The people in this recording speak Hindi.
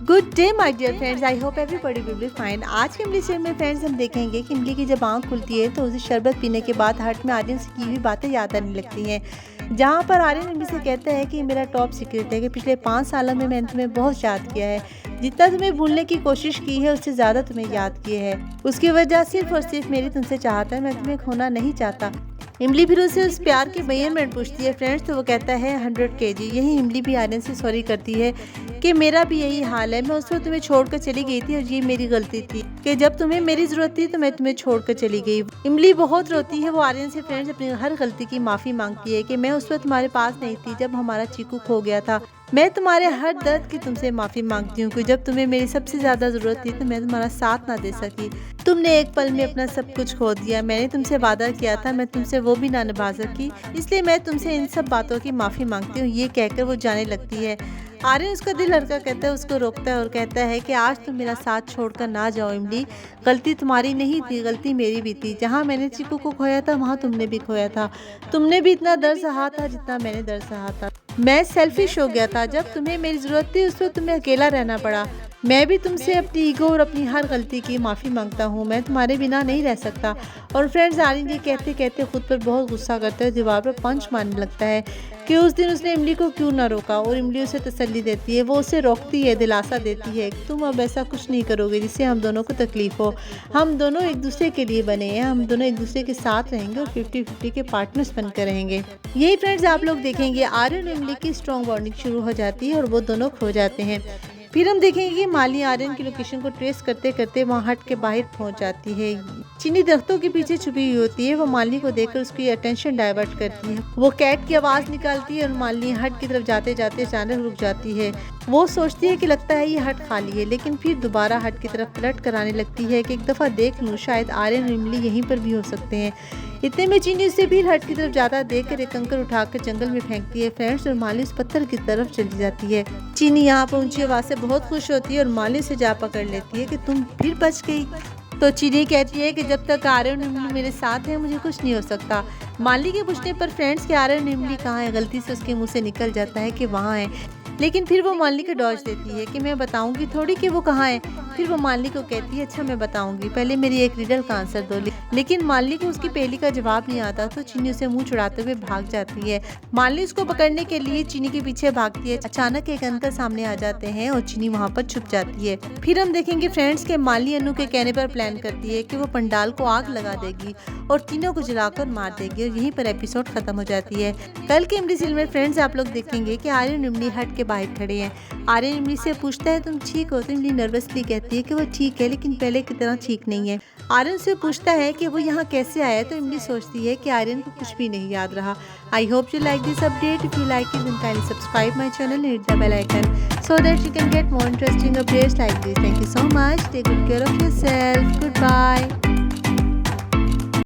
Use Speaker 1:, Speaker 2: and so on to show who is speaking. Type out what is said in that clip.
Speaker 1: Good day my dear friends, I hope everybody will be fine. आज के इमली शेयर में फ्रेंड्स हम देखेंगे कि इमली की जब आँख खुलती है तो उसे शरबत पीने के बाद हार्ट में आर्यन से की हुई बातें याद आने लगती हैं। जहाँ पर आर्यन इमली से कहता है कि मेरा टॉप सीक्रेट है कि पिछले 5 सालों में मैंने तुम्हें बहुत याद किया है, जितना तुम्हें भूलने की कोशिश की है उससे ज़्यादा तुम्हें याद किए है। उसकी वजह सिर्फ और सिर्फ मेरी तुमसे चाहता है, मैं तुम्हें खोना नहीं चाहता। इमली फिर उसे उस प्यार के मेजरमेंट पूछती है फ्रेंड्स, तो वो कहता है 100 kg। यही इमली भी आर्यन से सॉरी करती है कि मेरा भी यही हाल है, मैं उस वक्त तुम्हें छोड़कर चली गई थी और ये मेरी गलती थी कि जब तुम्हें मेरी ज़रूरत थी तो मैं तुम्हें छोड़कर चली गई। इमली बहुत रोती है, वो आर्यन से फ्रेंड्स अपनी हर गलती की माफ़ी मांगती है कि मैं उस वक्त तुम्हारे पास नहीं थी जब हमारा चीकू खो गया था। मैं तुम्हारे हर दर्द की तुमसे माफ़ी मांगती हूँ कि जब तुम्हें मेरी सबसे ज़्यादा ज़रूरत थी तो मैं तुम्हारा साथ ना दे सकी। तुमने एक पल में अपना सब कुछ खो दिया, मैंने तुमसे वादा किया था मैं तुमसे वो भी ना निभा सकी, इसलिए मैं तुमसे इन सब बातों की माफ़ी मांगती हूँ। ये कहकर वो जाने लगती है। आर्यन उसका दिल हल्का कहता है, उसको रोकता है और कहता है कि आज तुम मेरा साथ छोड़कर ना जाओ इमली, गलती तुम्हारी नहीं थी, गलती मेरी भी थी। जहाँ मैंने चीकू को खोया था वहाँ तुमने भी खोया था, तुमने भी इतना दर्द सहा था जितना मैंने दर्द सहा था। मैं सेल्फिश हो गया था, जब तुम्हें मेरी ज़रूरत थी उस वक्त तुम्हें अकेला रहना पड़ा। मैं भी तुमसे अपनी ईगो और अपनी हर गलती की माफ़ी मांगता हूँ, मैं तुम्हारे बिना नहीं रह सकता। और फ्रेंड्स आर्यन ये कहते कहते खुद पर बहुत गुस्सा करता है, दीवार पर पंच मारने लगता है कि उस दिन उसने इमली को क्यों ना रोका। और इमली उसे तसल्ली देती है, वो उसे रोकती है, दिलासा देती है तुम अब ऐसा कुछ नहीं करोगे जिससे हम दोनों को तकलीफ़ हो। हम दोनों एक दूसरे के लिए बने हैं, हम दोनों एक दूसरे के साथ रहेंगे और 50-50 के पार्टनर्स बनकर रहेंगे। यही फ्रेंड्स आप लोग देखेंगे आर्यन और इमली की स्ट्रॉन्ग बॉन्डिंग शुरू हो जाती है और वो दोनों खो जाते हैं। फिर हम देखेंगे कि माली आर्यन की लोकेशन को ट्रेस करते करते वहाँ हट के बाहर पहुँच जाती है। चीनी दरख्तों के पीछे छुपी हुई होती है, वो माली को देखकर उसकी अटेंशन डाइवर्ट करती है। वो कैट की आवाज़ निकालती है और माली हट की तरफ जाते जाते अचानक रुक जाती है। वो सोचती है कि लगता है ये हट खाली है, लेकिन फिर दोबारा हट की तरफ पलट कर आने लगती है कि एक दफ़ा देख लूँ, शायद आर्यन और इमली यहीं पर भी हो सकते हैं। इतने में चीनी उससे फिर हट की तरफ जाता देखकर एक कंकर उठाकर जंगल में फेंकती है फ्रेंड्स, और माली उस पत्थर की तरफ चली जाती है। चीनी यहाँ पर ऊंची आवाज़ से बहुत खुश होती है और माली से जा पकड़ लेती है कि तुम फिर बच गई। तो चीनी कहती है कि जब तक आर्यन और इमली मेरे साथ हैं मुझे कुछ नहीं हो सकता। माली के पूछने पर फ्रेंड्स के आर्यन और इमली कहाँ है, गलती से उसके मुँह से निकल जाता है कि वहाँ है, लेकिन फिर वो माली को डॉज देती है कि मैं बताऊंगी थोड़ी कि वो कहाँ है। फिर वो माली को कहती है अच्छा मैं बताऊंगी, पहले मेरी एक रिडल का आंसर दो। लेकिन माली को उसकी पहेली का जवाब नहीं आता तो चीनी उसे मुंह छुड़ाते हुए भाग जाती है। माली उसको पकड़ने के लिए चीनी के पीछे भागती है। अचानक एक अंकल सामने आ जाते हैं और चीनी वहाँ पर छुप जाती है। फिर हम देखेंगे फ्रेंड्स के माली अनु के कहने पर प्लान करती है कि वो पंडाल को आग लगा देगी और तीनों को जलाकर मार देगी, और यहीं पर एपिसोड खत्म हो जाती है। कल के इमली सीरियल में फ्रेंड्स आप लोग देखेंगे कि आर्यन और इमली हट के बाहर खड़े हैं। आर्यन इमली से पूछता है तुम ठीक हो, तो इमली नर्वसली कहती है कि वो ठीक है लेकिन पहले की तरह ठीक नहीं है। आर्यन से पूछता है कि वो यहाँ कैसे आया, तो इमली सोचती है कि आर्यन को कुछ भी नहीं याद रहा। I hope you like this update. If you like it then kindly subscribe my channel and hit the bell icon so that you can get more interesting updates like this. Thank you so much. Take good care of yourself. Goodbye.